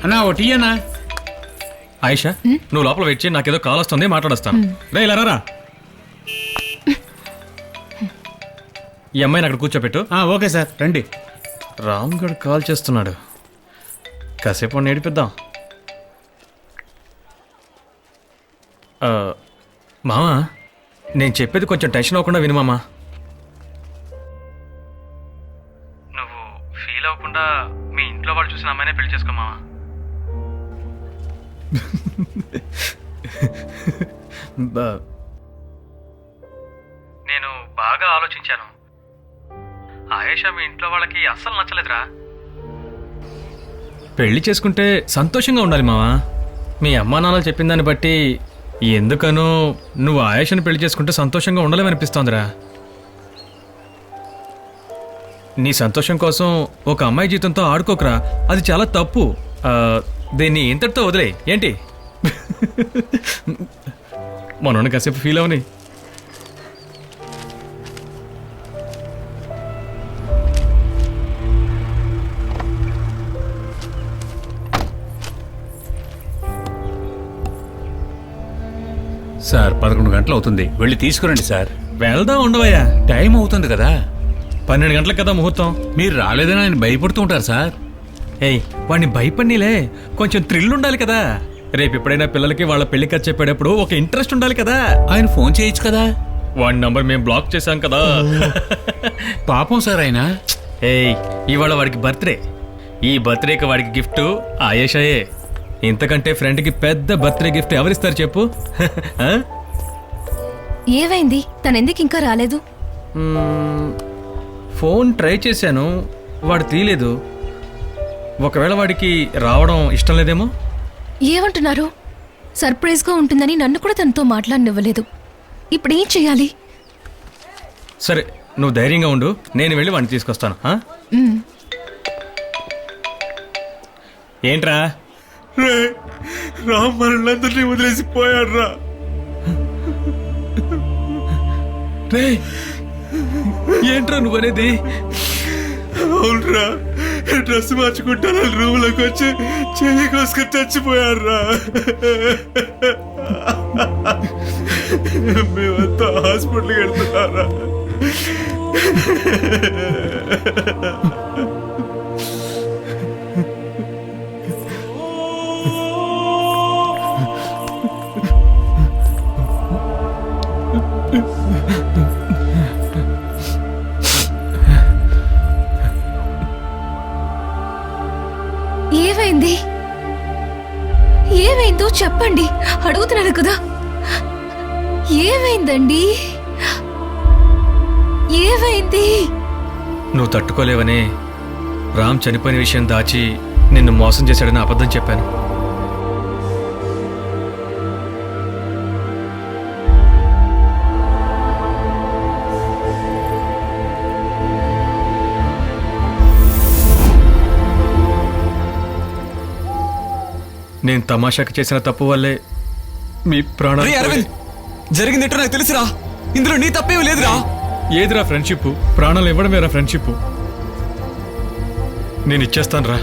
అన్నా O T అన్నా. ఆయిషా నువ్వు లోపల వెయిట్ చేయి, నాకేదో కాల్ వస్తుంది, మాట్లాడొస్తాను. రే ఇలా రా. ఈ అమ్మాయిని అక్కడ కూర్చోపెట్టు. ఓకే సార్ రండి. రామ్ గడ్ కాల్ చేస్తున్నాడు, కాసేపు నేర్పిద్దాం. మామా నేను చెప్పేది కొంచెం టెన్షన్ అవ్వకుండా విను మామా. నువ్వు ఫీల్ అవ్వకుండా మీ ఇంట్లో వాళ్ళు చూసిన అమ్మాయినే పెళ్లి చేసుకో మామా. నేను బాగా ఆలోచించాను. ఆయేషా మీ ఇంట్లో వాళ్ళకి అస్సలు నచ్చలేదురా. పెళ్లి చేసుకుంటే సంతోషంగా ఉండాలి మావా. మీ అమ్మా నాన్నలు చెప్పిన దాన్ని బట్టి ఎందుకనో నువ్వు ఆయేషాని పెళ్లి చేసుకుంటే సంతోషంగా ఉండలేమనిపిస్తోందిరా. నీ సంతోషం కోసం ఒక అమ్మాయి జీవితంతో ఆడుకోకరా, అది చాలా తప్పు. దీన్ని ఇంతటితో వదిలే ఏంటి. మనోని కాసేపు ఫీల్ అవని. సార్ 11 గంటలు అవుతుంది, వెళ్ళి తీసుకురండి సార్. వెళ్దాం ఉండవయ్యా, టైం అవుతుంది కదా. 12 గంటలకు కదా ముహూర్తం. మీరు రాలేదని ఆయన భయపడుతూ ఉంటారు సార్. ఏయ్ వాడిని భయపడినిలే, కొంచెం థ్రిల్ ఉండాలి కదా. రేపు ఎప్పుడైనా పిల్లలకి వాళ్ళ పెళ్లి ఖర్చు చెప్పేటప్పుడు ఒక ఇంట్రెస్ట్ ఉండాలి కదా. ఆయన ఫోన్ చేయొచ్చు కదా. వాడి నంబర్ మేము బ్లాక్ చేశాం కదా. పాపం సార్ ఆయన. ఏయ్ ఇవాళ వాడికి బర్త్డే. ఈ బర్త్డేకి వాడికి గిఫ్ట్ ఆయేషాయే. ఇంతకంటే ఫ్రెండ్కి పెద్ద బర్త్డే గిఫ్ట్ ఎవరిస్తారు చెప్పు. ఏమైంది, తనెందుకు ఇంకా రాలేదు? ఫోన్ ట్రై చేశాను, వాడు తీయలేదు. ఒకవేళ వాడికి రావడం ఇష్టం లేదేమో. ఏమంటున్నారు? సర్ప్రైజ్గా ఉంటుందని నన్ను కూడా తనతో మాట్లాడనివ్వలేదు. ఇప్పుడు ఏం చెయ్యాలి? సరే నువ్వు ధైర్యంగా ఉండు, నేను వెళ్ళి వాడిని తీసుకొస్తాను. ఏంట్రా? రామ్ మనల్ని వదిలేసి పోయాడు రా. ఏంట్రా నువ్వనేది? అవునరా, డ్రెస్ మార్చుకుంటాను రూమ్ లోకి వచ్చి చెయ్యి కోసుకొని చచ్చిపోయాడు రా. మేమంతా హాస్పిటల్కి వెళ్తున్నారా. ఏమైంది? ఏమైందో చెప్పండి, అడుగుతున్నాను కదా. ఏమైందండి? ఏమైంది? నువ్వు తట్టుకోలేవని రామ్ చనిపోయిన విషయం దాచి నిన్ను మోసం చేశాడని అబద్ధం చెప్పాను. నేను తమాషాకి చేసిన తప్పు వల్లే మీ ప్రాణాలు. అరవింద్, జరిగిందేటో నాకు తెలుసురా. ఇందులో నీ తప్పేమీ లేదురా. ఏదిరా ఫ్రెండ్షిప్? ప్రాణాలు ఇవ్వడమేరా ఫ్రెండ్షిప్. నేను ఇచ్చేస్తాను రా.